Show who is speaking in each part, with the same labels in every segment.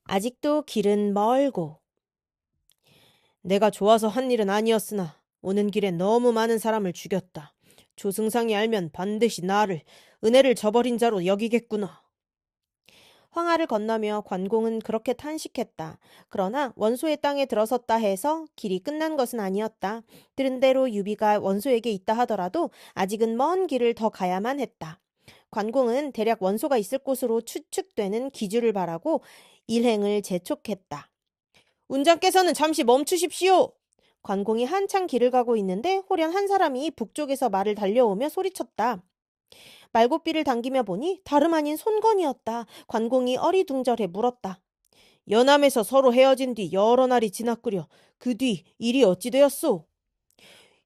Speaker 1: 아직도 길은 멀고. 내가 좋아서 한 일은 아니었으나 오는 길에 너무 많은 사람을 죽였다. 조승상이 알면 반드시 나를 은혜를 저버린 자로 여기겠구나. 황하를 건너며 관공은 그렇게 탄식했다. 그러나 원소의 땅에 들어섰다 해서 길이 끝난 것은 아니었다. 들은 대로 유비가 원소에게 있다 하더라도 아직은 먼 길을 더 가야만 했다. 관공은 대략 원소가 있을 곳으로 추측되는 기주를 바라고 일행을 재촉했다. 운장께서는 잠시 멈추십시오. 관공이 한창 길을 가고 있는데 호련 한 사람이 북쪽에서 말을 달려오며 소리쳤다. 말고삐를 당기며 보니 다름 아닌 손건이었다. 관공이 어리둥절해 물었다. 연암에서 서로 헤어진 뒤 여러 날이 지났구려. 그 뒤 일이 어찌 되었소?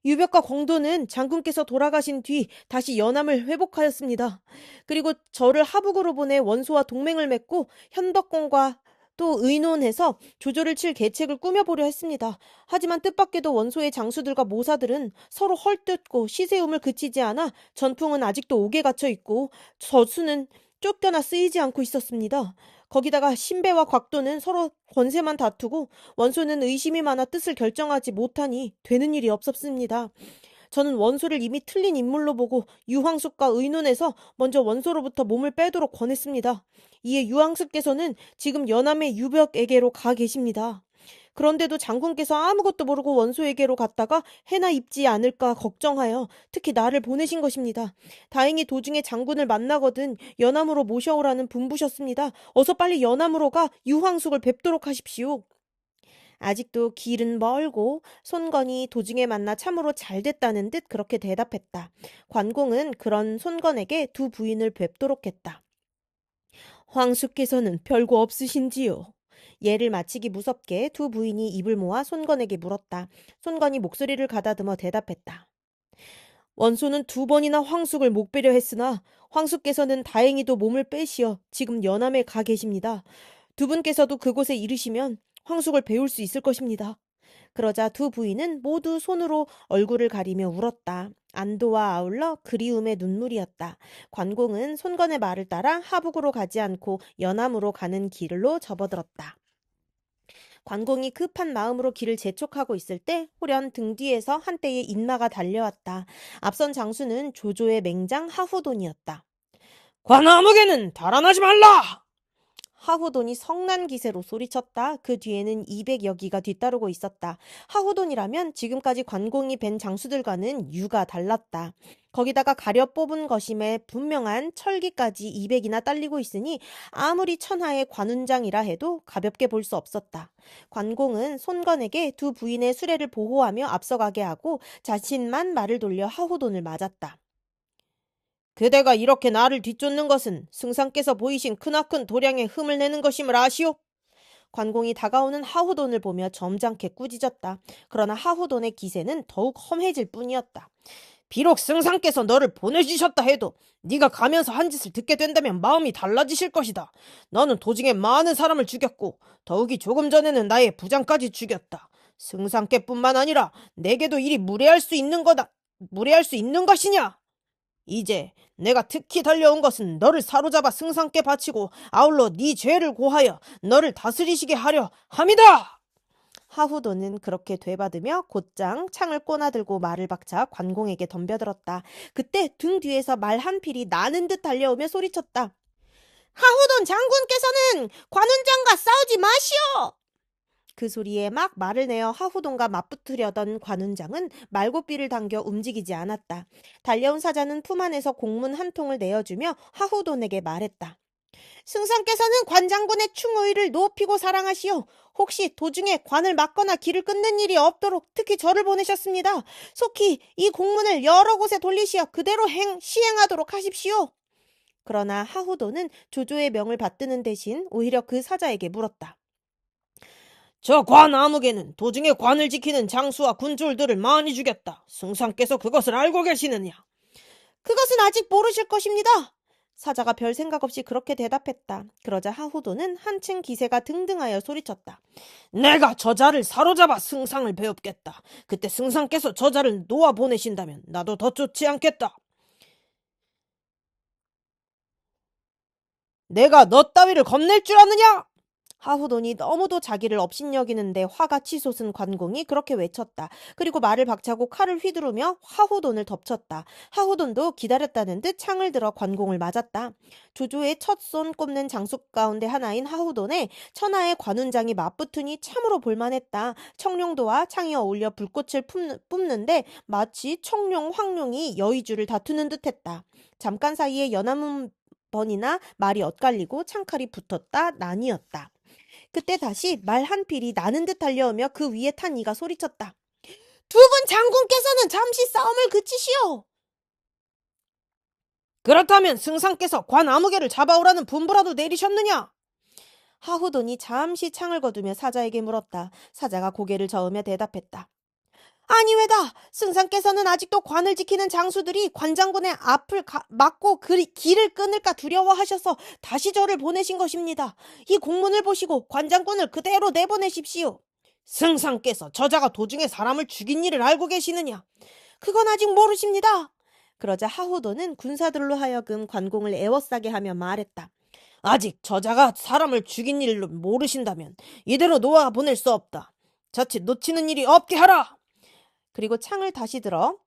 Speaker 1: 유벽과 공도는 장군께서 돌아가신 뒤 다시 연암을 회복하였습니다. 그리고 저를 하북으로 보내 원소와 동맹을 맺고 현덕공과 또 의논해서 조조를 칠 계책을 꾸며보려 했습니다. 하지만 뜻밖에도 원소의 장수들과 모사들은 서로 헐뜯고 시세움을 그치지 않아 전풍은 아직도 옥에 갇혀 있고 저수는 쫓겨나 쓰이지 않고 있었습니다. 거기다가 신배와 곽도는 서로 권세만 다투고 원소는 의심이 많아 뜻을 결정하지 못하니 되는 일이 없었습니다. 저는 원소를 이미 틀린 인물로 보고 유황숙과 의논해서 먼저 원소로부터 몸을 빼도록 권했습니다. 이에 유황숙께서는 지금 연암의 유벽에게로 가 계십니다. 그런데도 장군께서 아무것도 모르고 원소에게로 갔다가 해나 입지 않을까 걱정하여 특히 나를 보내신 것입니다. 다행히 도중에 장군을 만나거든 연암으로 모셔오라는 분부셨습니다. 어서 빨리 연암으로 가 유황숙을 뵙도록 하십시오. 아직도 길은 멀고 손건이 도중에 만나 참으로 잘 됐다는 듯 그렇게 대답했다. 관공은 그런 손건에게 두 부인을 뵙도록 했다. 황수께서는 별거 없으신지요? 예를 마치기 무섭게 두 부인이 입을 모아 손건에게 물었다. 손건이 목소리를 가다듬어 대답했다. 원소는 두 번이나 황숙을 목베려 했으나 황숙께서는 다행히도 몸을 빼시어 지금 연암에 가 계십니다. 두 분께서도 그곳에 이르시면 황숙을 배울 수 있을 것입니다. 그러자 두 부인은 모두 손으로 얼굴을 가리며 울었다. 안도와 아울러 그리움의 눈물이었다. 관공은 손건의 말을 따라 하북으로 가지 않고 연암으로 가는 길로 접어들었다. 관공이 급한 마음으로 길을 재촉하고 있을 때 호련 등 뒤에서 한때의 인마가 달려왔다. 앞선 장수는 조조의 맹장 하후돈이었다. 관아무개는 달아나지 말라! 하후돈이 성난 기세로 소리쳤다. 그 뒤에는 200여 기가 뒤따르고 있었다. 하후돈이라면 지금까지 관공이 뵌 장수들과는 유가 달랐다. 거기다가 가려 뽑은 것임에 분명한 철기까지 200이나 딸리고 있으니 아무리 천하의 관운장이라 해도 가볍게 볼 수 없었다. 관공은 손건에게 두 부인의 수레를 보호하며 앞서가게 하고 자신만 말을 돌려 하후돈을 맞았다. 그대가 이렇게 나를 뒤쫓는 것은 승상께서 보이신 크나큰 도량에 흠을 내는 것임을 아시오? 관공이 다가오는 하후돈을 보며 점잖게 꾸짖었다. 그러나 하후돈의 기세는 더욱 험해질 뿐이었다. 비록 승상께서 너를 보내주셨다 해도 네가 가면서 한 짓을 듣게 된다면 마음이 달라지실 것이다. 너는 도중에 많은 사람을 죽였고 더욱이 조금 전에는 나의 부장까지 죽였다. 승상께뿐만 아니라 내게도 일이 무례할 수 있는 것이냐? 이제 내가 특히 달려온 것은 너를 사로잡아 승상께 바치고 아울러 네 죄를 고하여 너를 다스리시게 하려 함이다. 하후도는 그렇게 되받으며 곧장 창을 꼬나들고 말을 박자 관공에게 덤벼들었다. 그때 등 뒤에서 말 한 필이 나는 듯 달려오며 소리쳤다. 하후돈 장군께서는 관운장과 싸우지 마시오. 그 소리에 막 말을 내어 하후돈과 맞붙으려던 관운장은 말고삐를 당겨 움직이지 않았다. 달려온 사자는 품 안에서 공문 한 통을 내어주며 하후돈에게 말했다. 승상께서는 관장군의 충의를 높이고 사랑하시오. 혹시 도중에 관을 막거나 길을 끊는 일이 없도록 특히 저를 보내셨습니다. 속히 이 공문을 여러 곳에 돌리시어 그대로 시행하도록 하십시오. 그러나 하후돈은 조조의 명을 받드는 대신 오히려 그 사자에게 물었다. 저 관 아무개는 도중에 관을 지키는 장수와 군졸들을 많이 죽였다. 승상께서 그것을 알고 계시느냐? 그것은 아직 모르실 것입니다. 사자가 별 생각 없이 그렇게 대답했다. 그러자 하후도는 한층 기세가 등등하여 소리쳤다. 내가 저자를 사로잡아 승상을 배웁겠다. 그때 승상께서 저자를 놓아 보내신다면 나도 더 좋지 않겠다. 내가 너 따위를 겁낼 줄 아느냐? 하후돈이 너무도 자기를 업신여기는데 화가 치솟은 관공이 그렇게 외쳤다. 그리고 말을 박차고 칼을 휘두르며 하후돈을 덮쳤다. 하후돈도 기다렸다는 듯 창을 들어 관공을 맞았다. 조조의 첫 손 꼽는 장수 가운데 하나인 하후돈에 천하의 관운장이 맞붙으니 참으로 볼만했다. 청룡도와 창이 어울려 불꽃을 뿜는데 마치 청룡, 황룡이 여의주를 다투는 듯했다. 잠깐 사이에 연한 번이나 말이 엇갈리고 창칼이 붙었다 나뉘었다. 그때 다시 말 한 필이 나는 듯 달려오며 그 위에 탄 이가 소리쳤다. 두 분 장군께서는 잠시 싸움을 그치시오. 그렇다면 승상께서 관 아무개를 잡아오라는 분부라도 내리셨느냐? 하후돈이 잠시 창을 거두며 사자에게 물었다. 사자가 고개를 저으며 대답했다. 아니외다. 승상께서는 아직도 관을 지키는 장수들이 관장군의 앞을 막고 길을 끊을까 두려워하셔서 다시 저를 보내신 것입니다. 이 공문을 보시고 관장군을 그대로 내보내십시오. 승상께서 저자가 도중에 사람을 죽인 일을 알고 계시느냐? 그건 아직 모르십니다. 그러자 하후도는 군사들로 하여금 관공을 애워싸게 하며 말했다. 아직 저자가 사람을 죽인 일을 모르신다면 이대로 놓아 보낼 수 없다. 자칫 놓치는 일이 없게 하라. 그리고 창을 다시 들어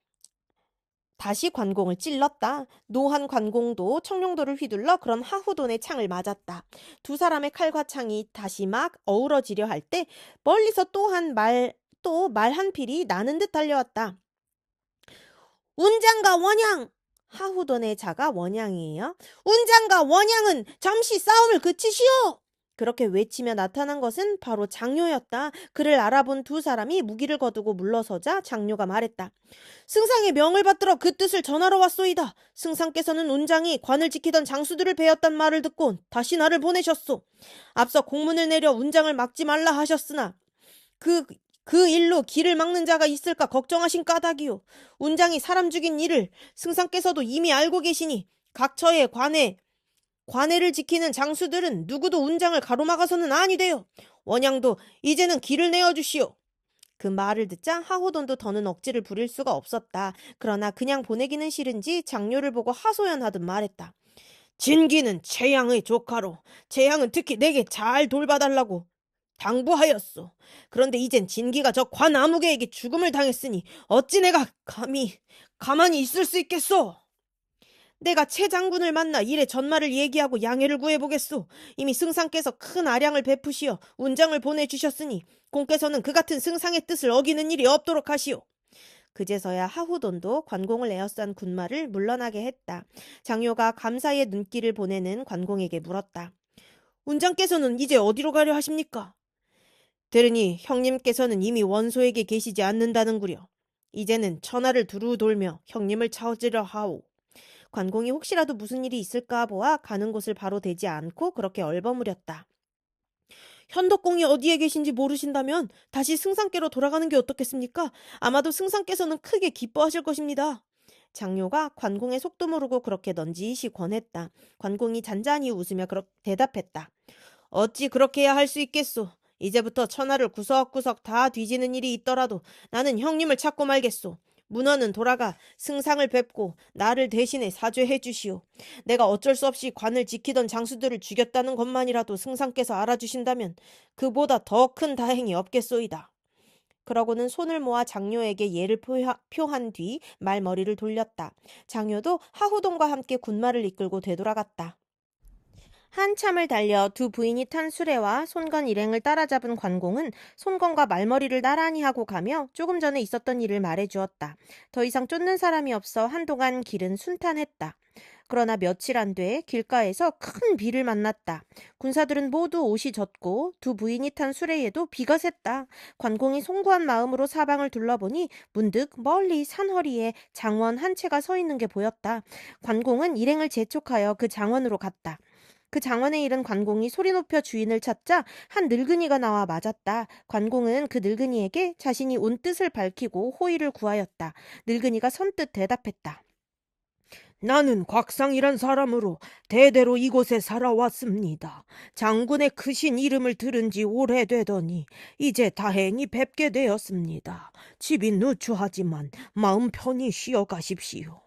Speaker 1: 다시 관공을 찔렀다. 노한 관공도 청룡도를 휘둘러 그런 하후돈의 창을 맞았다. 두 사람의 칼과 창이 다시 막 어우러지려 할 때 멀리서 또 말 한 필이 나는 듯 달려왔다. 운장과 원양! 하후돈의 자가 원양이에요. 운장과 원양은 잠시 싸움을 그치시오! 그렇게 외치며 나타난 것은 바로 장뇨였다. 그를 알아본 두 사람이 무기를 거두고 물러서자 장뇨가 말했다. 승상의 명을 받들어 그 뜻을 전하러 왔소이다. 승상께서는 운장이 관을 지키던 장수들을 베었단 말을 듣고 다시 나를 보내셨소. 앞서 공문을 내려 운장을 막지 말라 하셨으나 그 일로 길을 막는 자가 있을까 걱정하신 까닭이요. 운장이 사람 죽인 일을 승상께서도 이미 알고 계시니 각처의 관해를 지키는 장수들은 누구도 운장을 가로막아서는 아니 돼요. 원양도 이제는 길을 내어주시오. 그 말을 듣자 하호돈도 더는 억지를 부릴 수가 없었다. 그러나 그냥 보내기는 싫은지 장료를 보고 하소연하듯 말했다. 진기는 최양의 조카로 최양은 특히 내게 잘 돌봐달라고 당부하였소. 그런데 이젠 진기가 저 관아무개에게 죽음을 당했으니 어찌 내가 가만히 있을 수 있겠소? 내가 최 장군을 만나 일의 전말을 얘기하고 양해를 구해보겠소. 이미 승상께서 큰 아량을 베푸시어 운장을 보내주셨으니 공께서는 그 같은 승상의 뜻을 어기는 일이 없도록 하시오. 그제서야 하후돈도 관공을 에워싼 군마를 물러나게 했다. 장효가 감사의 눈길을 보내는 관공에게 물었다. 운장께서는 이제 어디로 가려 하십니까? 들으니 형님께서는 이미 원소에게 계시지 않는다는구려. 이제는 천하를 두루 돌며 형님을 찾으려 하오. 관공이 혹시라도 무슨 일이 있을까 보아 가는 곳을 바로 대지 않고 그렇게 얼버무렸다. 현덕공이 어디에 계신지 모르신다면 다시 승상께로 돌아가는 게 어떻겠습니까? 아마도 승상께서는 크게 기뻐하실 것입니다. 장료가 관공의 속도 모르고 그렇게 넌지시 권했다. 관공이 잔잔히 웃으며 대답했다. 어찌 그렇게 해야 할 수 있겠소. 이제부터 천하를 구석구석 다 뒤지는 일이 있더라도 나는 형님을 찾고 말겠소. 문헌은 돌아가 승상을 뵙고 나를 대신해 사죄해 주시오. 내가 어쩔 수 없이 관을 지키던 장수들을 죽였다는 것만이라도 승상께서 알아주신다면 그보다 더 큰 다행이 없겠소이다. 그러고는 손을 모아 장료에게 예를 표한 뒤 말머리를 돌렸다. 장료도 하후돈과 함께 군마를 이끌고 되돌아갔다. 한참을 달려 두 부인이 탄 수레와 손건 일행을 따라잡은 관공은 손건과 말머리를 나란히 하고 가며 조금 전에 있었던 일을 말해주었다. 더 이상 쫓는 사람이 없어 한동안 길은 순탄했다. 그러나 며칠 안 돼 길가에서 큰 비를 만났다. 군사들은 모두 옷이 젖고 두 부인이 탄 수레에도 비가 샜다. 관공이 송구한 마음으로 사방을 둘러보니 문득 멀리 산허리에 장원 한 채가 서 있는 게 보였다. 관공은 일행을 재촉하여 그 장원으로 갔다. 그 장원에 이른 관공이 소리 높여 주인을 찾자 한 늙은이가 나와 맞았다. 관공은 그 늙은이에게 자신이 온 뜻을 밝히고 호의를 구하였다. 늙은이가 선뜻 대답했다. 나는 곽상이란 사람으로 대대로 이곳에 살아왔습니다. 장군의 크신 이름을 들은 지 오래되더니 이제 다행히 뵙게 되었습니다. 집이 누추하지만 마음 편히 쉬어 가십시오.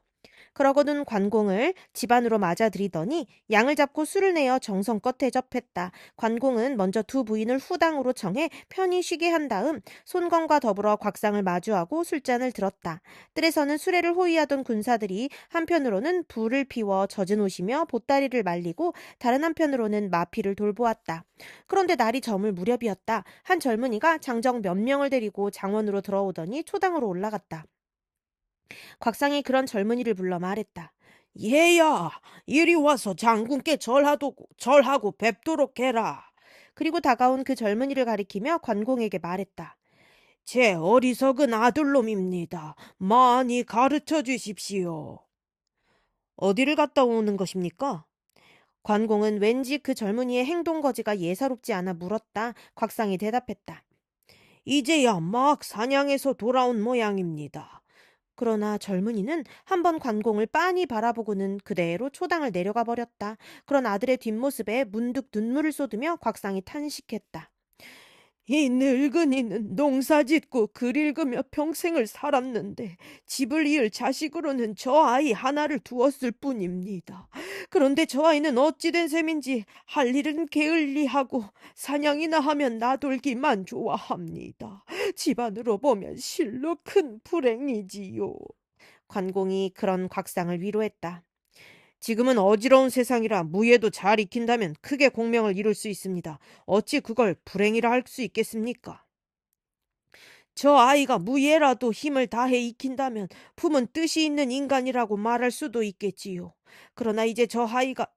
Speaker 1: 그러고는 관공을 집 안으로 맞아들이더니 양을 잡고 술을 내어 정성껏 대접했다. 관공은 먼저 두 부인을 후당으로 청해 편히 쉬게 한 다음 손건과 더불어 곽상을 마주하고 술잔을 들었다. 뜰에서는 수레를 호위하던 군사들이 한편으로는 불을 피워 젖은 옷이며 보따리를 말리고 다른 한편으로는 마피를 돌보았다. 그런데 날이 저물 무렵이었다. 한 젊은이가 장정 몇 명을 데리고 장원으로 들어오더니 초당으로 올라갔다. 곽상이 그런 젊은이를 불러 말했다.
Speaker 2: 얘야, 이리 와서 장군께 절하고 뵙도록 해라.
Speaker 1: 그리고 다가온 그 젊은이를 가리키며 관공에게 말했다.
Speaker 2: 제 어리석은 아들놈입니다. 많이 가르쳐 주십시오.
Speaker 1: 어디를 갔다 오는 것입니까? 관공은 왠지 그 젊은이의 행동거지가 예사롭지 않아 물었다. 곽상이 대답했다.
Speaker 2: 이제야 막 사냥해서 돌아온 모양입니다.
Speaker 1: 그러나 젊은이는 한번 관공을 빤히 바라보고는 그대로 초당을 내려가 버렸다. 그런 아들의 뒷모습에 문득 눈물을 쏟으며 곽상이 탄식했다.
Speaker 2: 이 늙은이는 농사짓고 글 읽으며 평생을 살았는데 집을 이을 자식으로는 저 아이 하나를 두었을 뿐입니다. 그런데 저 아이는 어찌된 셈인지 할 일은 게을리하고 사냥이나 하면 나돌기만 좋아합니다. 집안으로 보면 실로 큰 불행이지요.
Speaker 1: 관공이 그런 곽상을 위로했다.
Speaker 2: 지금은 어지러운 세상이라 무예도 잘 익힌다면 크게 공명을 이룰 수 있습니다. 어찌 그걸 불행이라 할 수 있겠습니까? 저 아이가 무예라도 힘을 다해 익힌다면 품은 뜻이 있는 인간이라고 말할 수도 있겠지요. 그러나 이제 저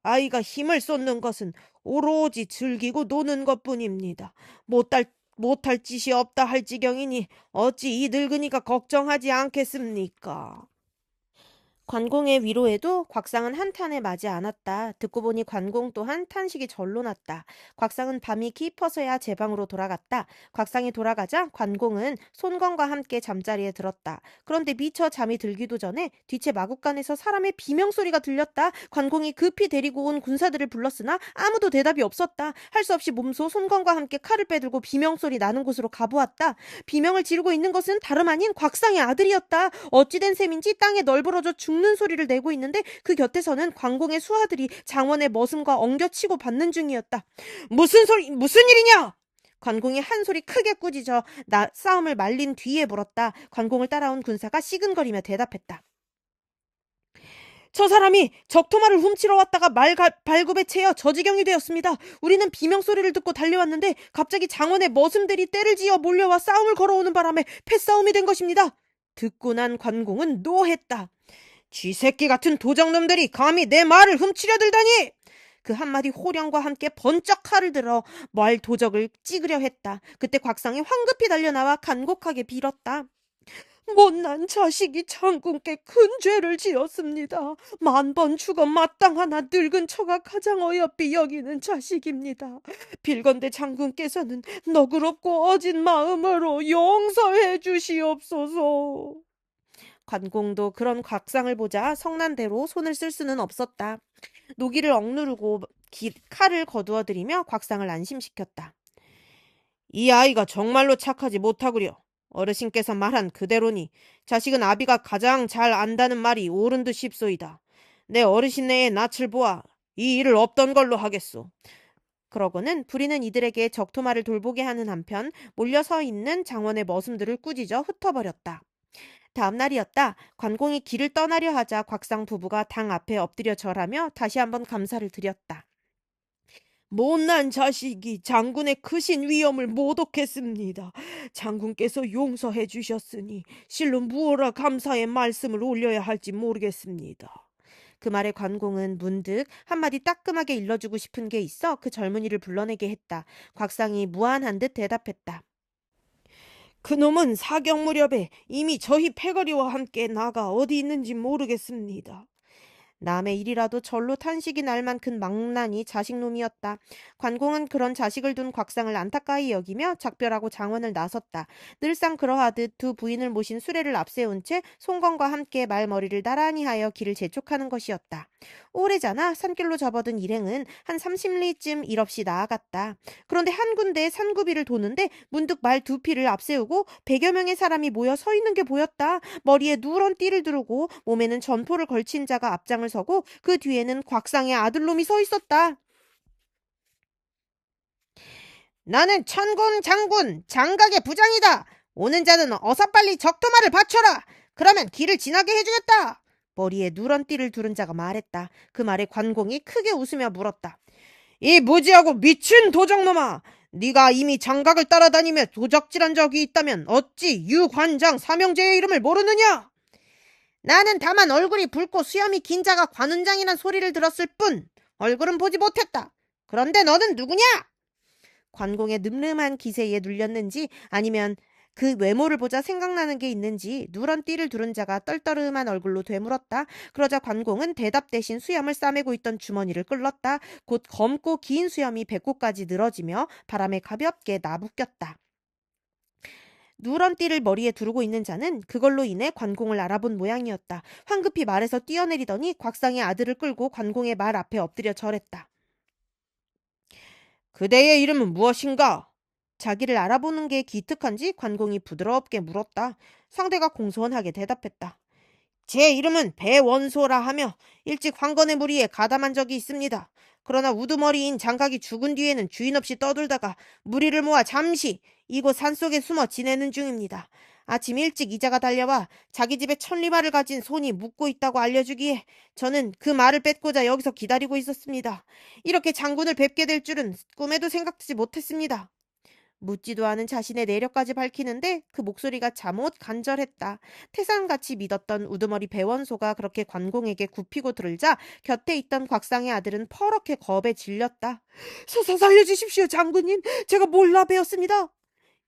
Speaker 2: 아이가 힘을 쏟는 것은 오로지 즐기고 노는 것뿐입니다. 못할 짓이 없다 할 지경이니 어찌 이 늙은이가 걱정하지 않겠습니까?
Speaker 1: 관공의 위로에도 곽상은 한탄에 맞지 않았다. 듣고 보니 관공 또한 탄식이 절로 났다. 곽상은 밤이 깊어서야 제 방으로 돌아갔다. 곽상이 돌아가자 관공은 손건과 함께 잠자리에 들었다. 그런데 미처 잠이 들기도 전에 뒤채 마구간에서 사람의 비명소리가 들렸다. 관공이 급히 데리고 온 군사들을 불렀으나 아무도 대답이 없었다. 할 수 없이 몸소 손건과 함께 칼을 빼들고 비명소리 나는 곳으로 가보았다. 비명을 지르고 있는 것은 다름 아닌 곽상의 아들이었다. 어찌된 셈인지 땅에 널브러져 죽는 소리를 내고 있는데 그 곁에서는 관공의 수하들이 장원의 머슴과 엉겨치고 받는 중이었다. 무슨 일이냐? 관공이 한 소리 크게 꾸짖어 싸움을 말린 뒤에 물었다. 관공을 따라온 군사가 시근거리며 대답했다. 저 사람이 적토마를 훔치러 왔다가 발굽에 채여 저지경이 되었습니다. 우리는 비명소리를 듣고 달려왔는데 갑자기 장원의 머슴들이 떼를 지어 몰려와 싸움을 걸어오는 바람에 패싸움이 된 것입니다. 듣고 난 관공은 노했다. 쥐새끼 같은 도적놈들이 감히 내 말을 훔치려 들다니! 그 한마디 호령과 함께 번쩍 칼을 들어 말 도적을 찍으려 했다. 그때 곽상이 황급히 달려나와 간곡하게 빌었다. 못난 자식이 장군께 큰 죄를 지었습니다. 만번 죽어 마땅하나 늙은 처가 가장 어여삐 여기는 자식입니다. 빌건대 장군께서는 너그럽고 어진 마음으로 용서해 주시옵소서. 관공도 그런 곽상을 보자 성난대로 손을 쓸 수는 없었다. 노기를 억누르고 칼을 거두어들이며 곽상을 안심시켰다.
Speaker 2: 이 아이가 정말로 착하지 못하구려. 어르신께서 말한 그대로니 자식은 아비가 가장 잘 안다는 말이 옳은 듯 싶소이다. 내 어르신네의 낯을 보아 이 일을 없던 걸로 하겠소.
Speaker 1: 그러고는 부리는 이들에게 적토마를 돌보게 하는 한편 몰려서 있는 장원의 머슴들을 꾸짖어 흩어버렸다. 다음 날이었다. 관공이 길을 떠나려 하자 곽상 부부가 당 앞에 엎드려 절하며 다시 한번 감사를 드렸다.
Speaker 2: 못난 자식이 장군의 크신 위엄을 모독했습니다. 장군께서 용서해 주셨으니 실로 무엇라 감사의 말씀을 올려야 할지 모르겠습니다.
Speaker 1: 그 말에 관공은 문득 한마디 따끔하게 일러주고 싶은 게 있어 그 젊은이를 불러내게 했다. 곽상이 무안한 듯 대답했다.
Speaker 2: 그놈은 사경 무렵에 이미 저희 패거리와 함께 나가 어디 있는지 모르겠습니다.
Speaker 1: 남의 일이라도 절로 탄식이 날 만큼 망나니 자식놈이었다. 관공은 그런 자식을 둔 곽상을 안타까이 여기며 작별하고 장원을 나섰다. 늘상 그러하듯 두 부인을 모신 수레를 앞세운 채 송건과 함께 말머리를 나란히 하여 길을 재촉하는 것이었다. 오래잖아 산길로 접어든 일행은 한 30리쯤 일 없이 나아갔다. 그런데 한 군데 산구비를 도는데 문득 말 두 피를 앞세우고 100여 명의 사람이 모여 서 있는 게 보였다. 머리에 누런 띠를 두르고 몸에는 전포를 걸친 자가 앞장을 서고 그 뒤에는 곽상의 아들놈이 서 있었다.
Speaker 2: 나는 천군 장군 장각의 부장이다. 오는 자는 어서 빨리 적토마를 바쳐라. 그러면 길을 지나게 해주겠다.
Speaker 1: 머리에 누런 띠를 두른 자가 말했다. 그 말에 관공이 크게 웃으며 물었다.
Speaker 2: 이 무지하고 미친 도적놈아! 네가 이미 장각을 따라다니며 도적질한 적이 있다면 어찌 유관장 삼형제의 이름을 모르느냐? 나는 다만 얼굴이 붉고 수염이 긴 자가 관운장이란 소리를 들었을 뿐 얼굴은 보지 못했다. 그런데 너는 누구냐?
Speaker 1: 관공의 늠름한 기세에 눌렸는지 아니면 그 외모를 보자 생각나는 게 있는지 누런 띠를 두른 자가 떨떠름한 얼굴로 되물었다. 그러자 관공은 대답 대신 수염을 싸매고 있던 주머니를 끌렀다. 곧 검고 긴 수염이 배꼽까지 늘어지며 바람에 가볍게 나부꼈다. 누런 띠를 머리에 두르고 있는 자는 그걸로 인해 관공을 알아본 모양이었다. 황급히 말에서 뛰어내리더니 곽상의 아들을 끌고 관공의 말 앞에 엎드려 절했다.
Speaker 2: 그대의 이름은 무엇인가?
Speaker 1: 자기를 알아보는 게 기특한지 관공이 부드럽게 물었다. 상대가 공손하게 대답했다.
Speaker 2: 제 이름은 배원소라 하며 일찍 황건의 무리에 가담한 적이 있습니다. 그러나 우두머리인 장각이 죽은 뒤에는 주인 없이 떠돌다가 무리를 모아 잠시 이곳 산속에 숨어 지내는 중입니다. 아침 일찍 이자가 달려와 자기 집에 천리말을 가진 손이 묵고 있다고 알려주기에 저는 그 말을 뺏고자 여기서 기다리고 있었습니다. 이렇게 장군을 뵙게 될 줄은 꿈에도 생각지 못했습니다.
Speaker 1: 묻지도 않은 자신의 내력까지 밝히는데 그 목소리가 잠옷 간절했다. 태산같이 믿었던 우두머리 배원소가 그렇게 관공에게 굽히고 들자 곁에 있던 곽상의 아들은 퍼렇게 겁에 질렸다.
Speaker 2: 살려주십시오, 장군님. 제가 몰라 배웠습니다.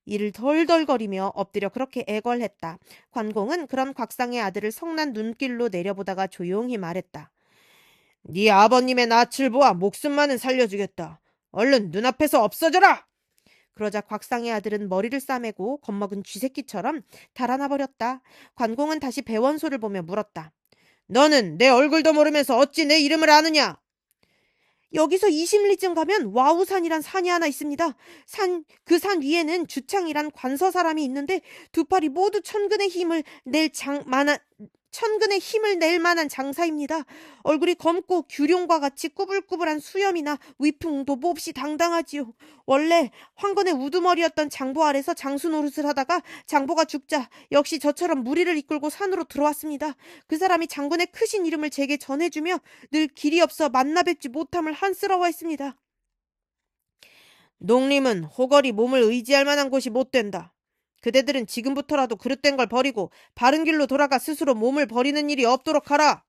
Speaker 1: 이를 덜덜거리며 엎드려 그렇게 애걸했다. 관공은 그런 곽상의 아들을 성난 눈길로 내려보다가 조용히 말했다.
Speaker 2: 네 아버님의 낯을 보아 목숨만은 살려주겠다. 얼른 눈앞에서 없어져라!
Speaker 1: 그러자 곽상의 아들은 머리를 싸매고 겁먹은 쥐새끼처럼 달아나 버렸다. 관공은 다시 배원소를 보며 물었다.
Speaker 2: 너는 내 얼굴도 모르면서 어찌 내 이름을 아느냐?
Speaker 1: 여기서 20리쯤 가면 와우산이란 산이 하나 있습니다. 그 산 위에는 주창이란 관서 사람이 있는데 두 팔이 모두 천근의 힘을 낼 만한 장사입니다. 얼굴이 검고 규룡과 같이 꾸불꾸불한 수염이나 위풍도 몹시 당당하지요. 원래 황건의 우두머리였던 장보 아래서 장수 노릇을 하다가 장보가 죽자 역시 저처럼 무리를 이끌고 산으로 들어왔습니다. 그 사람이 장군의 크신 이름을 제게 전해주며 늘 길이 없어 만나 뵙지 못함을 한스러워했습니다.
Speaker 2: 농림은 호걸이 몸을 의지할 만한 곳이 못 된다. 그대들은 지금부터라도 그릇된 걸 버리고 바른 길로 돌아가 스스로 몸을 버리는 일이 없도록 하라.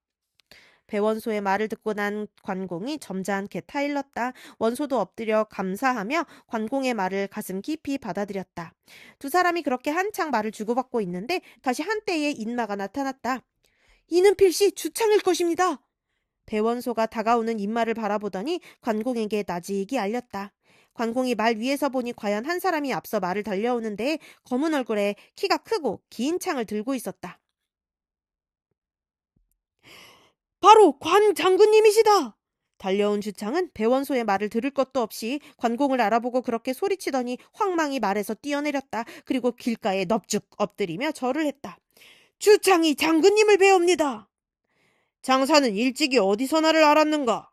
Speaker 1: 배원소의 말을 듣고 난 관공이 점잖게 타일렀다. 원소도 엎드려 감사하며 관공의 말을 가슴 깊이 받아들였다. 두 사람이 그렇게 한창 말을 주고받고 있는데 다시 한때에 인마가 나타났다. 이는 필시 주창일 것입니다. 배원소가 다가오는 인마를 바라보더니 관공에게 나직이 알렸다. 관공이 말 위에서 보니 과연 한 사람이 앞서 말을 달려오는데 검은 얼굴에 키가 크고 긴 창을 들고 있었다. 바로 관 장군님이시다. 달려온 주창은 배원소의 말을 들을 것도 없이 관공을 알아보고 그렇게 소리치더니 황망히 말에서 뛰어내렸다. 그리고 길가에 넙죽 엎드리며 절을 했다. 주창이 장군님을 배웁니다.
Speaker 2: 장사는 일찍이 어디서 나를 알았는가?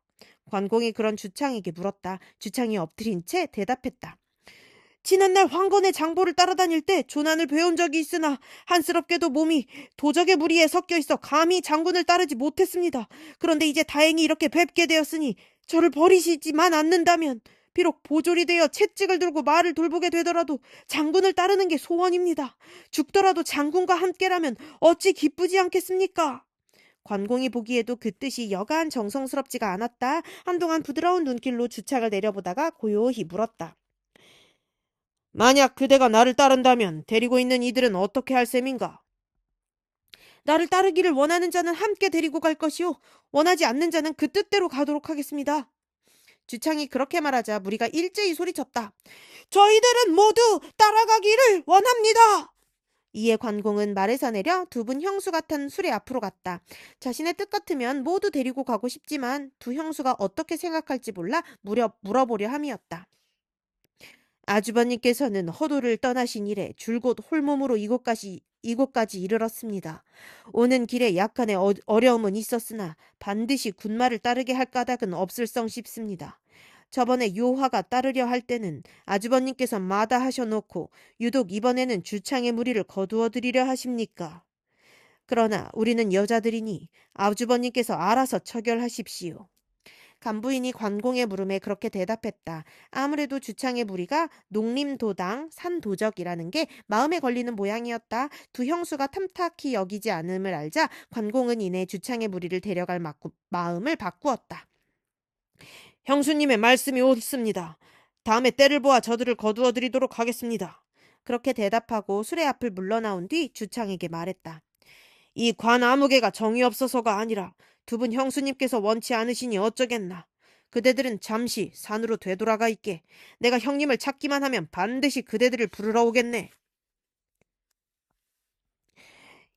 Speaker 1: 관공이 그런 주창에게 물었다. 주창이 엎드린 채 대답했다. 지난날 황건의 장보를 따라다닐 때 조난을 배운 적이 있으나 한스럽게도 몸이 도적의 무리에 섞여 있어 감히 장군을 따르지 못했습니다. 그런데 이제 다행히 이렇게 뵙게 되었으니 저를 버리시지만 않는다면 비록 보졸이 되어 채찍을 들고 말을 돌보게 되더라도 장군을 따르는 게 소원입니다. 죽더라도 장군과 함께라면 어찌 기쁘지 않겠습니까? 관공이 보기에도 그 뜻이 여간 정성스럽지가 않았다. 한동안 부드러운 눈길로 주착을 내려보다가 고요히 물었다.
Speaker 2: 만약 그대가 나를 따른다면 데리고 있는 이들은 어떻게 할 셈인가? 나를 따르기를 원하는 자는 함께 데리고 갈 것이요. 원하지 않는 자는 그 뜻대로 가도록 하겠습니다. 주창이 그렇게 말하자 무리가 일제히 소리쳤다. 저희들은 모두 따라가기를 원합니다. 이에 관공은 말에서 내려 두 분 형수가 탄 수레 앞으로 갔다. 자신의 뜻 같으면 모두 데리고 가고 싶지만 두 형수가 어떻게 생각할지 몰라 물어보려 함이었다. 아주버님께서는 허도를 떠나신 이래 줄곧 홀몸으로 이곳까지 이르렀습니다. 오는 길에 약간의 어려움은 있었으나 반드시 군마를 따르게 할 까닭은 없을성 싶습니다. 저번에 요화가 따르려 할 때는 아주버님께서 마다하셔놓고 유독 이번에는 주창의 무리를 거두어 드리려 하십니까? 그러나 우리는 여자들이니 아주버님께서 알아서 처결하십시오. 간부인이 관공의 물음에 그렇게 대답했다. 아무래도 주창의 무리가 농림도당 산도적이라는 게 마음에 걸리는 모양이었다. 두 형수가 탐탁히 여기지 않음을 알자 관공은 이내 주창의 무리를 데려갈 마음을 바꾸었다. 형수님의 말씀이 옳습니다. 다음에 때를 보아 저들을 거두어 드리도록 하겠습니다. 그렇게 대답하고 수레 앞을 물러나온 뒤 주창에게 말했다. 이 관 아무개가 정이 없어서가 아니라 두 분 형수님께서 원치 않으시니 어쩌겠나. 그대들은 잠시 산으로 되돌아가 있게. 내가 형님을 찾기만 하면 반드시 그대들을 부르러 오겠네.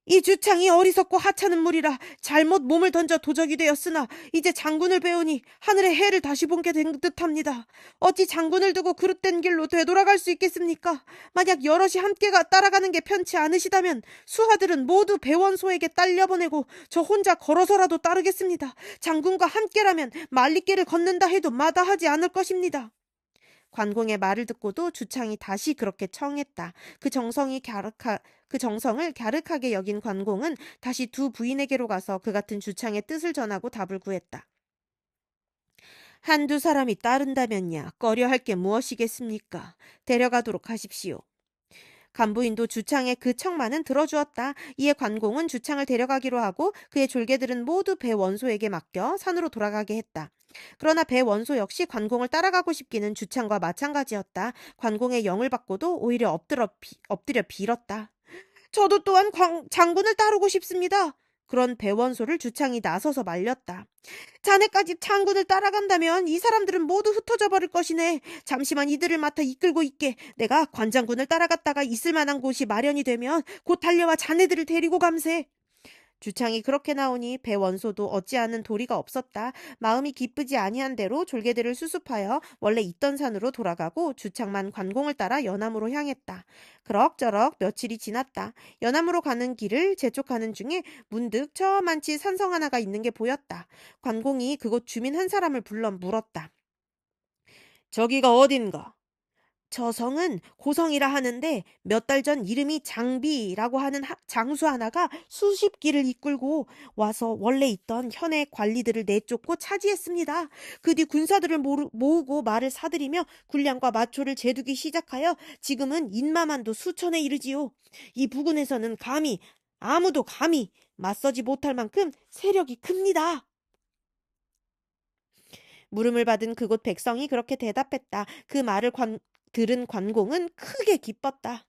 Speaker 2: 이 주창이 어리석고 하찮은 무리라 잘못 몸을 던져 도적이 되었으나 이제 장군을 배우니 하늘의 해를 다시 본게 된 듯합니다. 어찌 장군을 두고 그릇된 길로 되돌아갈 수 있겠습니까? 만약 여럿이 함께 따라가는 게 편치 않으시다면 수하들은 모두 배원소에게 딸려보내고 저 혼자 걸어서라도 따르겠습니다. 장군과 함께라면 말리길을 걷는다 해도 마다하지 않을 것입니다. 관공의 말을 듣고도 주창이 다시 그렇게 청했다. 그 정성을 갸륵하게 여긴 관공은 다시 두 부인에게로 가서 그 같은 주창의 뜻을 전하고 답을 구했다. 한두 사람이 따른다면야 꺼려할 게 무엇이겠습니까? 데려가도록 하십시오. 간부인도 주창의 그 청만은 들어주었다. 이에 관공은 주창을 데려가기로 하고 그의 졸개들은 모두 배 원소에게 맡겨 산으로 돌아가게 했다. 그러나 배 원소 역시 관공을 따라가고 싶기는 주창과 마찬가지였다. 관공의 영을 받고도 오히려 엎드려 빌었다. 저도 또한 장군을 따르고 싶습니다. 그런 배원소를 주창이 나서서 말렸다. 자네까지 장군을 따라간다면 이 사람들은 모두 흩어져 버릴 것이네. 잠시만 이들을 맡아 이끌고 있게. 내가 관장군을 따라갔다가 있을 만한 곳이 마련이 되면 곧 달려와 자네들을 데리고 감세. 주창이 그렇게 나오니 배원소도 어찌하는 도리가 없었다. 마음이 기쁘지 아니한 대로 졸개들을 수습하여 원래 있던 산으로 돌아가고 주창만 관공을 따라 연암으로 향했다. 그럭저럭 며칠이 지났다. 연암으로 가는 길을 재촉하는 중에 문득 저만치 산성 하나가 있는 게 보였다. 관공이 그곳 주민 한 사람을 불러 물었다. 저기가 어딘가? 저 성은 고성이라 하는데 몇 달 전 이름이 장비라고 하는 장수 하나가 수십 기를 이끌고 와서 원래 있던 현의 관리들을 내쫓고 차지했습니다. 그 뒤 군사들을 모으고 말을 사들이며 군량과 마초를 재두기 시작하여 지금은 인마만도 수천에 이르지요. 이 부근에서는 아무도 감히 맞서지 못할 만큼 세력이 큽니다. 물음을 받은 그곳 백성이 그렇게 대답했다. 그 말을 들은 관공은 크게 기뻤다.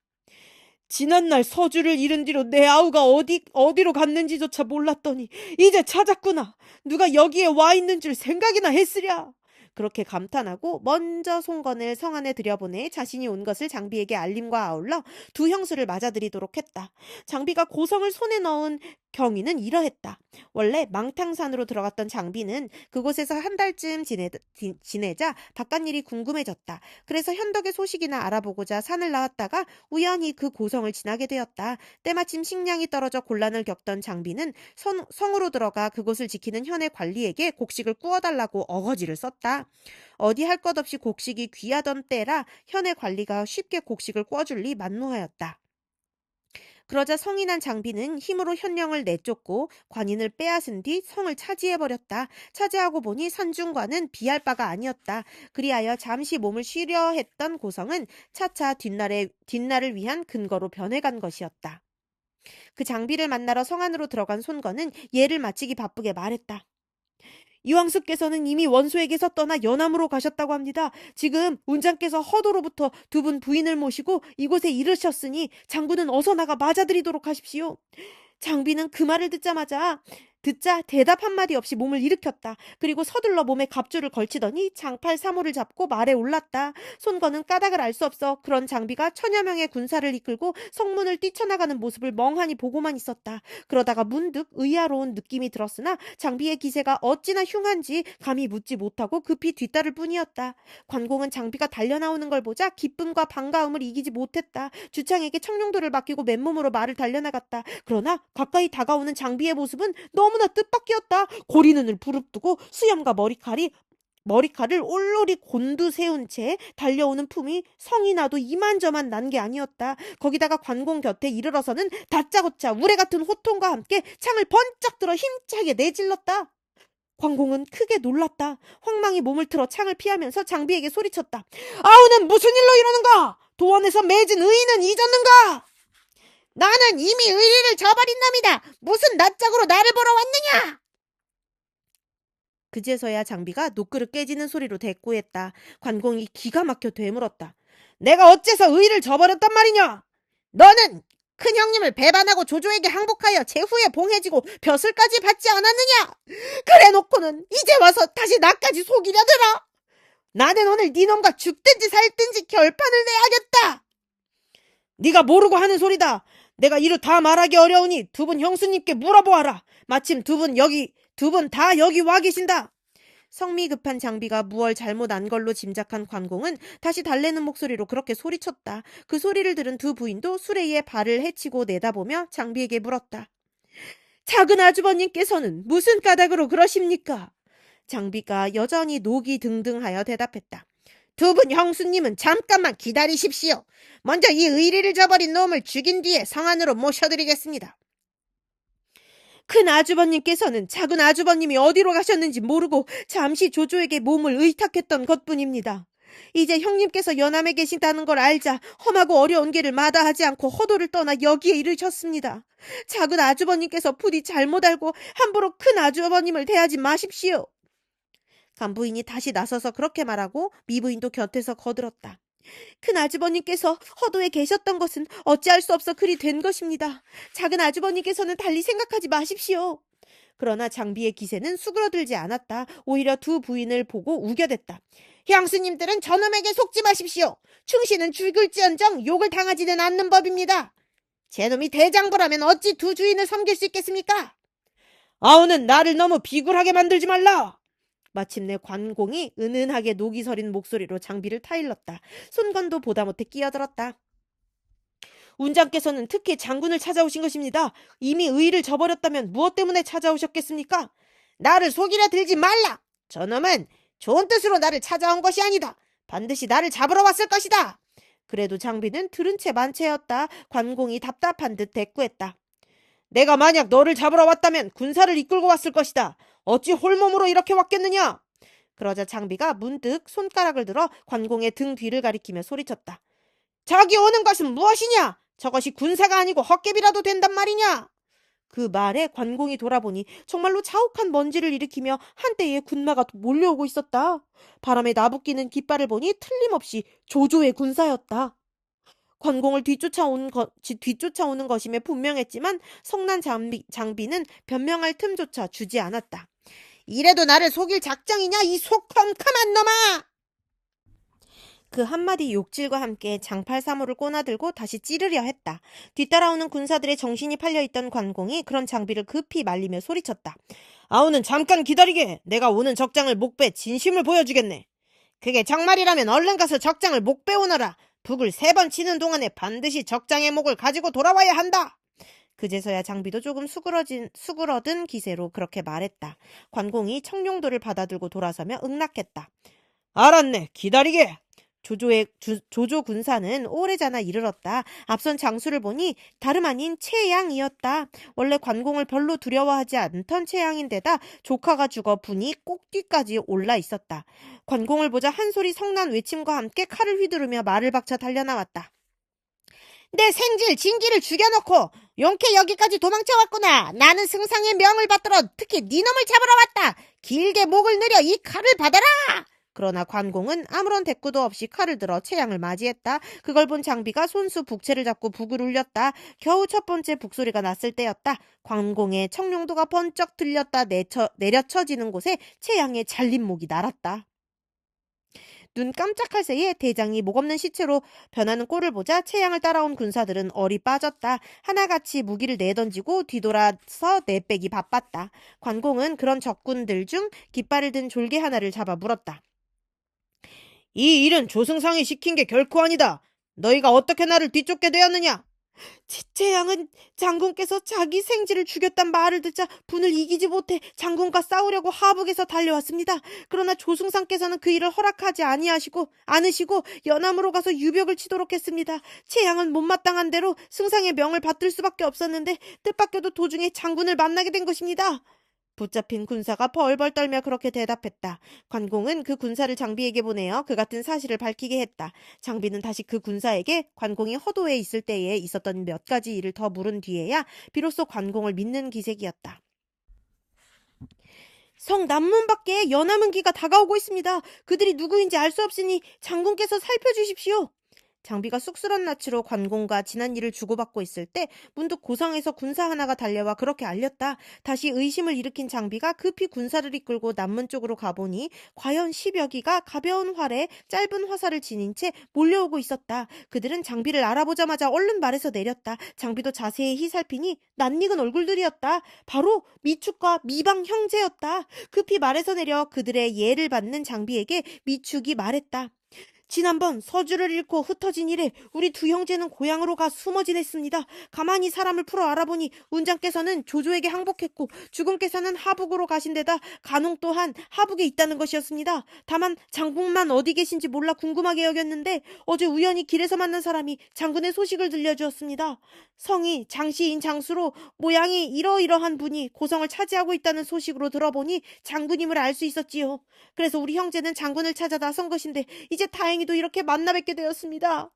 Speaker 2: 지난날 서주를 잃은 뒤로 내 아우가 어디로 갔는지조차 몰랐더니 이제 찾았구나. 누가 여기에 와 있는 줄 생각이나 했으랴. 그렇게 감탄하고 먼저 송건을 성 안에 들여보내 자신이 온 것을 장비에게 알림과 아울러 두 형수를 맞아들이도록 했다. 장비가 고성을 손에 넣은 경위는 이러했다. 원래 망탕산으로 들어갔던 장비는 그곳에서 한 달쯤 지내자 바깥일이 궁금해졌다. 그래서 현덕의 소식이나 알아보고자 산을 나왔다가 우연히 그 고성을 지나게 되었다. 때마침 식량이 떨어져 곤란을 겪던 장비는 성으로 들어가 그곳을 지키는 현의 관리에게 곡식을 구워달라고 어거지를 썼다. 어디 할 것 없이 곡식이 귀하던 때라 현의 관리가 쉽게 곡식을 구워줄 리 만무하였다. 그러자 성이 난 장비는 힘으로 현령을 내쫓고 관인을 빼앗은 뒤 성을 차지해버렸다. 차지하고 보니 산중과는 비할 바가 아니었다. 그리하여 잠시 몸을 쉬려 했던 고성은 차차 뒷날을 위한 근거로 변해간 것이었다. 그 장비를 만나러 성 안으로 들어간 손건은 예를 마치기 바쁘게 말했다. 이왕수께서는 이미 원소에게서 떠나 연암으로 가셨다고 합니다. 지금 운장께서 허도로부터 두 분 부인을 모시고 이곳에 이르셨으니 장군은 어서 나가 맞아들이도록 하십시오.
Speaker 1: 장비는 그 말을 듣자 대답 한마디 없이 몸을 일으켰다. 그리고 서둘러 몸에 갑주를 걸치더니 장팔 사모를 잡고 말에 올랐다. 손건은 까닭을 알 수 없어 그런 장비가 천여 명의 군사를 이끌고 성문을 뛰쳐나가는 모습을 멍하니 보고만 있었다. 그러다가 문득 의아로운 느낌이 들었으나 장비의 기세가 어찌나 흉한지 감히 묻지 못하고 급히 뒤따를 뿐이었다. 관공은 장비가 달려나오는 걸 보자 기쁨과 반가움을 이기지 못했다. 주창에게 청룡도를 맡기고 맨몸으로 말을 달려나갔다. 그러나 가까이 다가오는 장비의 모습은 너무나 뜻밖이었다. 고리눈을 부릅뜨고 수염과 머리칼을 올로리 곤두세운 채 달려오는 품이 성이 나도 이만저만 난 게 아니었다. 거기다가 관공 곁에 이르러서는 다짜고짜 우레 같은 호통과 함께 창을 번쩍 들어 힘차게 내질렀다. 관공은 크게 놀랐다. 황망히 몸을 틀어 창을 피하면서 장비에게 소리쳤다. 아우는 무슨 일로 이러는가? 도원에서 맺은 의의는 잊었는가? 나는 이미 의리를 저버린 놈이다. 무슨 낯짝으로 나를 보러 왔느냐? 그제서야 장비가 노크를 깨지는 소리로 대꾸했다. 관공이 기가 막혀 되물었다. 내가 어째서 의의를 저버렸단 말이냐? 너는 큰 형님을 배반하고 조조에게 항복하여 제후에 봉해지고 벼슬까지 받지 않았느냐? 그래 놓고는 이제 와서 다시 나까지 속이려들어? 나는 오늘 네 놈과 죽든지 살든지 결판을 내야겠다. 네가 모르고 하는 소리다. 내가 이루 다 말하기 어려우니 두 분 형수님께 물어보아라. 마침 두 분 다 여기 와 계신다. 성미 급한 장비가 무얼 잘못 안 걸로 짐작한 관공은 다시 달래는 목소리로 그렇게 소리쳤다. 그 소리를 들은 두 부인도 수레에 발을 헤치고 내다보며 장비에게 물었다. 작은 아주버님께서는 무슨 까닭으로 그러십니까? 장비가 여전히 녹이 등등하여 대답했다. 두 분 형수님은 잠깐만 기다리십시오. 먼저 이 의리를 저버린 놈을 죽인 뒤에 성 안으로 모셔드리겠습니다. 큰 아주버님께서는 작은 아주버님이 어디로 가셨는지 모르고 잠시 조조에게 몸을 의탁했던 것뿐입니다. 이제 형님께서 연암에 계신다는 걸 알자 험하고 어려운 길을 마다하지 않고 허도를 떠나 여기에 이르셨습니다. 작은 아주버님께서 부디 잘못 알고 함부로 큰 아주버님을 대하지 마십시오. 간부인이 다시 나서서 그렇게 말하고 미부인도 곁에서 거들었다. 큰 아주버님께서 허도에 계셨던 것은 어찌할 수 없어 그리 된 것입니다. 작은 아주버님께서는 달리 생각하지 마십시오. 그러나 장비의 기세는 수그러들지 않았다. 오히려 두 부인을 보고 우겨댔다. 형수님들은 저놈에게 속지 마십시오. 충신은 죽을지언정 욕을 당하지는 않는 법입니다. 제놈이 대장부라면 어찌 두 주인을 섬길 수 있겠습니까? 아우는 나를 너무 비굴하게 만들지 말라. 마침내 관공이 은은하게 녹이 서린 목소리로 장비를 타일렀다. 손건도 보다 못해 끼어들었다. 운장께서는 특히 장군을 찾아오신 것입니다. 이미 의의를 저버렸다면 무엇 때문에 찾아오셨겠습니까? 나를 속이려 들지 말라. 저놈은 좋은 뜻으로 나를 찾아온 것이 아니다. 반드시 나를 잡으러 왔을 것이다. 그래도 장비는 들은 채 만채였다. 관공이 답답한 듯 대꾸했다. 내가 만약 너를 잡으러 왔다면 군사를 이끌고 왔을 것이다. 어찌 홀몸으로 이렇게 왔겠느냐? 그러자 장비가 문득 손가락을 들어 관공의 등 뒤를 가리키며 소리쳤다. 저기 오는 것은 무엇이냐? 저것이 군사가 아니고 헛개비라도 된단 말이냐? 그 말에 관공이 돌아보니 정말로 자욱한 먼지를 일으키며 한때의 군마가 몰려오고 있었다. 바람에 나부끼는 깃발을 보니 틀림없이 조조의 군사였다. 관공을 뒤쫓아오는 것임에 분명했지만 성난 장비는 변명할 틈조차 주지 않았다. 이래도 나를 속일 작정이냐 이 속컴컴한 놈아! 그 한마디 욕질과 함께 장팔 사모를 꼬나들고 다시 찌르려 했다. 뒤따라오는 군사들의 정신이 팔려있던 관공이 그런 장비를 급히 말리며 소리쳤다. 아우는 잠깐 기다리게. 내가 오는 적장을 목베 진심을 보여주겠네. 그게 정말이라면 얼른 가서 적장을 목베 오너라. 북을 3번 치는 동안에 반드시 적장의 목을 가지고 돌아와야 한다. 그제서야 장비도 조금 수그러든 기세로 그렇게 말했다. 관공이 청룡도를 받아들고 돌아서며 응낙했다. 알았네. 기다리게. 조조 군사는 오래전에 이르렀다. 앞선 장수를 보니 다름 아닌 최양이었다. 원래 관공을 별로 두려워하지 않던 최양인데다 조카가 죽어 분이 꼭뒤까지 올라 있었다. 관공을 보자 한 소리 성난 외침과 함께 칼을 휘두르며 말을 박쳐 달려나왔다. 내 생질 진기를 죽여놓고 용케 여기까지 도망쳐왔구나. 나는 승상의 명을 받들어 특히 네 놈을 잡으러 왔다. 길게 목을 내려 이 칼을 받아라. 그러나 관공은 아무런 대꾸도 없이 칼을 들어 채양을 맞이했다. 그걸 본 장비가 손수 북채를 잡고 북을 울렸다. 겨우 첫 번째 북소리가 났을 때였다. 관공의 청룡도가 번쩍 들렸다 내려쳐지는 곳에 채양의 잘린 목이 날았다. 눈 깜짝할 새에 대장이 목없는 시체로 변하는 꼴을 보자 채양을 따라온 군사들은 얼이 빠졌다. 하나같이 무기를 내던지고 뒤돌아서 내빼기 바빴다. 관공은 그런 적군들 중 깃발을 든 졸개 하나를 잡아 물었다.
Speaker 2: 이 일은 조승상이 시킨 게 결코 아니다. 너희가 어떻게 나를 뒤쫓게 되었느냐?
Speaker 1: 채양은 장군께서 자기 생지를 죽였단 말을 듣자 분을 이기지 못해 장군과 싸우려고 하북에서 달려왔습니다. 그러나 조승상께서는 그 일을 허락하지 않으시고 연암으로 가서 유벽을 치도록 했습니다. 채양은 못마땅한 대로 승상의 명을 받들 수밖에 없었는데 뜻밖에도 도중에 장군을 만나게 된 것입니다. 붙잡힌 군사가 벌벌 떨며 그렇게 대답했다. 관공은 그 군사를 장비에게 보내어 그 같은 사실을 밝히게 했다. 장비는 다시 그 군사에게 관공이 허도에 있을 때에 있었던 몇 가지 일을 더 물은 뒤에야 비로소 관공을 믿는 기색이었다. 성 남문 밖에 연암은기가 다가오고 있습니다. 그들이 누구인지 알 수 없으니 장군께서 살펴주십시오. 장비가 쑥스런 낯으로 관공과 지난 일을 주고받고 있을 때 문득 고성에서 군사 하나가 달려와 그렇게 알렸다. 다시 의심을 일으킨 장비가 급히 군사를 이끌고 남문 쪽으로 가보니 과연 10여 기가 가벼운 활에 짧은 화살을 지닌 채 몰려오고 있었다. 그들은 장비를 알아보자마자 얼른 말에서 내렸다. 장비도 자세히 살피니 낯익은 얼굴들이었다. 바로 미축과 미방 형제였다. 급히 말에서 내려 그들의 예를 받는 장비에게 미축이 말했다. 지난번 서주를 잃고 흩어진 이래 우리 두 형제는 고향으로 가 숨어 지냈습니다. 가만히 사람을 풀어 알아보니 운장께서는 조조에게 항복했고 주군께서는 하북으로 가신 데다 간홍 또한 하북에 있다는 것이었습니다. 다만 장군만 어디 계신지 몰라 궁금하게 여겼는데 어제 우연히 길에서 만난 사람이 장군의 소식을 들려주었습니다. 성이 장씨인 장수로 모양이 이러이러한 분이 고성을 차지하고 있다는 소식으로 들어보니 장군임을 알 수 있었지요. 그래서 우리 형제는 장군을 찾아 나선 것인데 이제 다행히도 이렇게 만나 뵙게 되었습니다.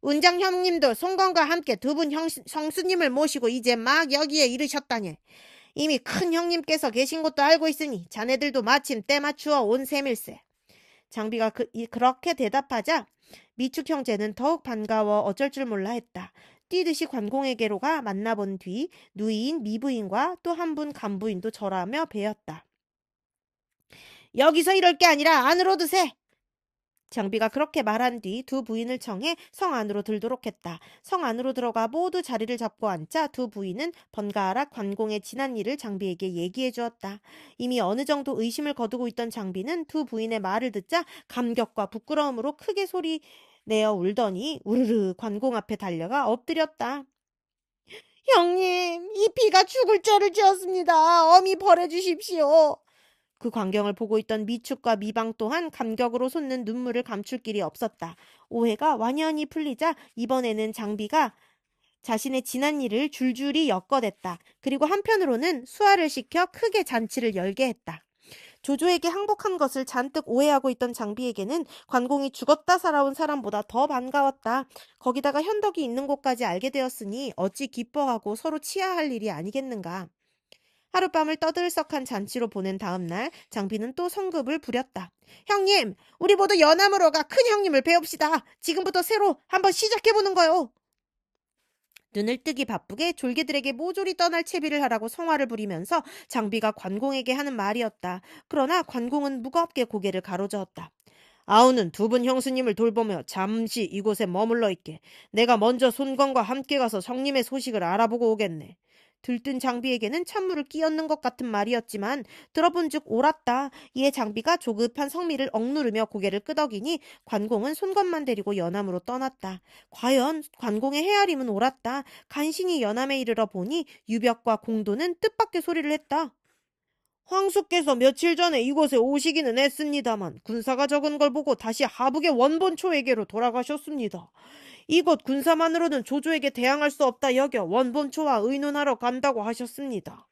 Speaker 1: 운장 형님도 송건과 함께 두 분 성수님을 모시고 이제 막 여기에 이르셨다니. 이미 큰 형님께서 계신 것도 알고 있으니 자네들도 마침 때 맞추어 온 셈일세. 장비가 그렇게 대답하자 미축 형제는 더욱 반가워 어쩔 줄 몰라 했다. 뛰듯이 관공에게로 가 만나본 뒤 누이인 미부인과 또 한 분 간부인도 절하며 배웠다. 여기서 이럴 게 아니라 안으로 드세. 장비가 그렇게 말한 뒤 두 부인을 청해 성 안으로 들도록 했다. 성 안으로 들어가 모두 자리를 잡고 앉자 두 부인은 번갈아 관공의 지난 일을 장비에게 얘기해 주었다. 이미 어느 정도 의심을 거두고 있던 장비는 두 부인의 말을 듣자 감격과 부끄러움으로 크게 소리 내어 울더니 우르르 관공 앞에 달려가 엎드렸다. 형님, 이 피가 죽을 죄를 지었습니다. 엄히 벌해 주십시오. 그 광경을 보고 있던 미축과 미방 또한 감격으로 솟는 눈물을 감출 길이 없었다. 오해가 완연히 풀리자 이번에는 장비가 자신의 지난 일을 줄줄이 엮어댔다. 그리고 한편으로는 수하를 시켜 크게 잔치를 열게 했다. 조조에게 항복한 것을 잔뜩 오해하고 있던 장비에게는 관공이 죽었다 살아온 사람보다 더 반가웠다. 거기다가 현덕이 있는 곳까지 알게 되었으니 어찌 기뻐하고 서로 치하할 일이 아니겠는가. 하룻밤을 떠들썩한 잔치로 보낸 다음 날 장비는 또 성급을 부렸다. 형님, 우리 모두 연암으로 가 큰 형님을 배웁시다. 지금부터 새로 한번 시작해보는 거요. 눈을 뜨기 바쁘게 졸개들에게 모조리 떠날 채비를 하라고 성화를 부리면서 장비가 관공에게 하는 말이었다. 그러나 관공은 무겁게 고개를 가로저었다. 아우는 두 분 형수님을 돌보며 잠시 이곳에 머물러 있게. 내가 먼저 손건과 함께 가서 성님의 소식을 알아보고 오겠네. 들뜬 장비에게는 찬물을 끼얹는 것 같은 말이었지만 들어본즉 옳았다. 이에 장비가 조급한 성미를 억누르며 고개를 끄덕이니 관공은 손건만 데리고 연암으로 떠났다. 과연 관공의 헤아림은 옳았다. 간신히 연암에 이르러 보니 유벽과 공도는 뜻밖의 소리를 했다. 황수께서 며칠 전에 이곳에 오시기는 했습니다만 군사가 적은 걸 보고 다시 하북의 원본초에게로 돌아가셨습니다. 이곳 군사만으로는 조조에게 대항할 수 없다 여겨 원본초와 의논하러 간다고 하셨습니다.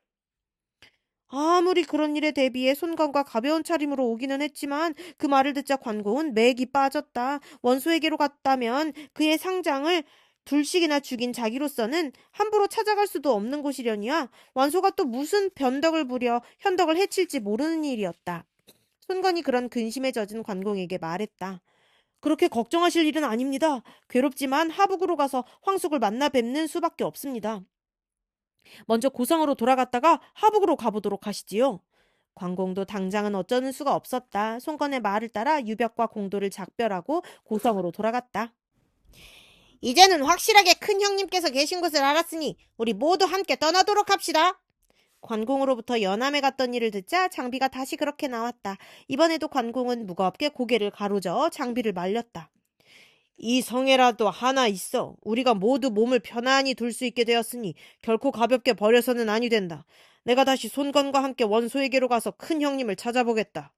Speaker 1: 아무리 그런 일에 대비해 손건과 가벼운 차림으로 오기는 했지만 그 말을 듣자 관공은 맥이 빠졌다. 원소에게로 갔다면 그의 상장을 둘씩이나 죽인 자기로서는 함부로 찾아갈 수도 없는 곳이려니와 원소가 또 무슨 변덕을 부려 현덕을 해칠지 모르는 일이었다. 손건이 그런 근심에 젖은 관공에게 말했다. 그렇게 걱정하실 일은 아닙니다. 괴롭지만 하북으로 가서 황숙을 만나 뵙는 수밖에 없습니다. 먼저 고성으로 돌아갔다가 하북으로 가보도록 하시지요. 관공도 당장은 어쩌는 수가 없었다. 손건의 말을 따라 유벽과 공도를 작별하고 고성으로 돌아갔다. 이제는 확실하게 큰 형님께서 계신 것을 알았으니 우리 모두 함께 떠나도록 합시다. 관공으로부터 연암에 갔던 일을 듣자 장비가 다시 그렇게 나왔다. 이번에도 관공은 무겁게 고개를 가로저어 장비를 말렸다. 이 성에라도 하나 있어. 우리가 모두 몸을 편안히 둘 수 있게 되었으니 결코 가볍게 버려서는 아니 된다. 내가 다시 손건과 함께 원소에게로 가서 큰 형님을 찾아보겠다.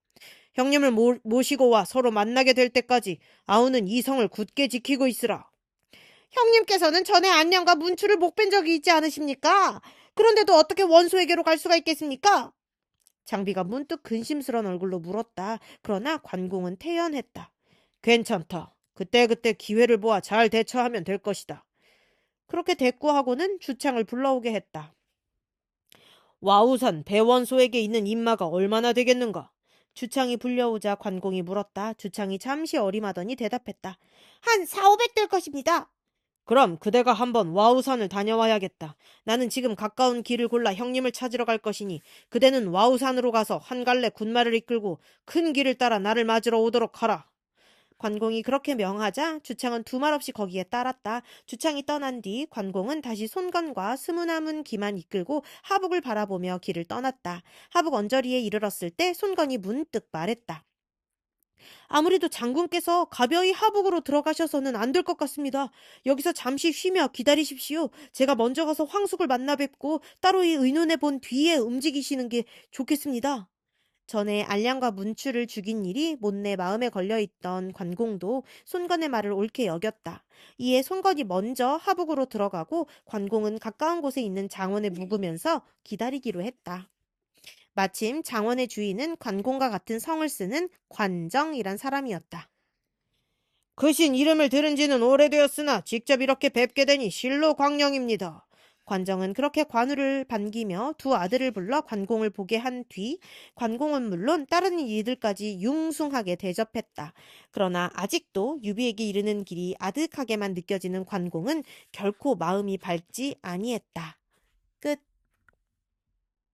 Speaker 1: 형님을 모시고 와 서로 만나게 될 때까지 아우는 이 성을 굳게 지키고 있으라. 형님께서는 전에 안녕과 문추를 못 뵌 적이 있지 않으십니까? 그런데도 어떻게 원소에게로 갈 수가 있겠습니까? 장비가 문득 근심스런 얼굴로 물었다. 그러나 관공은 태연했다. 괜찮다. 그때그때 기회를 보아 잘 대처하면 될 것이다. 그렇게 대꾸하고는 주창을 불러오게 했다. 와우산 배원소에게 있는 인마가 얼마나 되겠는가? 주창이 불려오자 관공이 물었다. 주창이 잠시 어림하더니 대답했다. 한 4,500 될 것입니다. 그럼 그대가 한번 와우산을 다녀와야겠다. 나는 지금 가까운 길을 골라 형님을 찾으러 갈 것이니 그대는 와우산으로 가서 한 갈래 군마를 이끌고 큰 길을 따라 나를 맞으러 오도록 하라. 관공이 그렇게 명하자 주창은 두말 없이 거기에 따랐다. 주창이 떠난 뒤 관공은 다시 손건과 스무나문 기만 이끌고 하북을 바라보며 길을 떠났다. 하북 언저리에 이르렀을 때 손건이 문득 말했다. 아무래도 장군께서 가벼이 하북으로 들어가셔서는 안 될 것 같습니다. 여기서 잠시 쉬며 기다리십시오. 제가 먼저 가서 황숙을 만나 뵙고 따로 의논해 본 뒤에 움직이시는 게 좋겠습니다. 전에 알량과 문추를 죽인 일이 못내 마음에 걸려있던 관공도 손건의 말을 옳게 여겼다. 이에 손건이 먼저 하북으로 들어가고 관공은 가까운 곳에 있는 장원에 묵으면서 기다리기로 했다. 마침 장원의 주인은 관공과 같은 성을 쓰는 관정이란 사람이었다. 그 신 이름을 들은 지는 오래되었으나 직접 이렇게 뵙게 되니 실로 광령입니다. 관정은 그렇게 관우를 반기며 두 아들을 불러 관공을 보게 한 뒤 관공은 물론 다른 이들까지 융숭하게 대접했다. 그러나 아직도 유비에게 이르는 길이 아득하게만 느껴지는 관공은 결코 마음이 밝지 아니했다.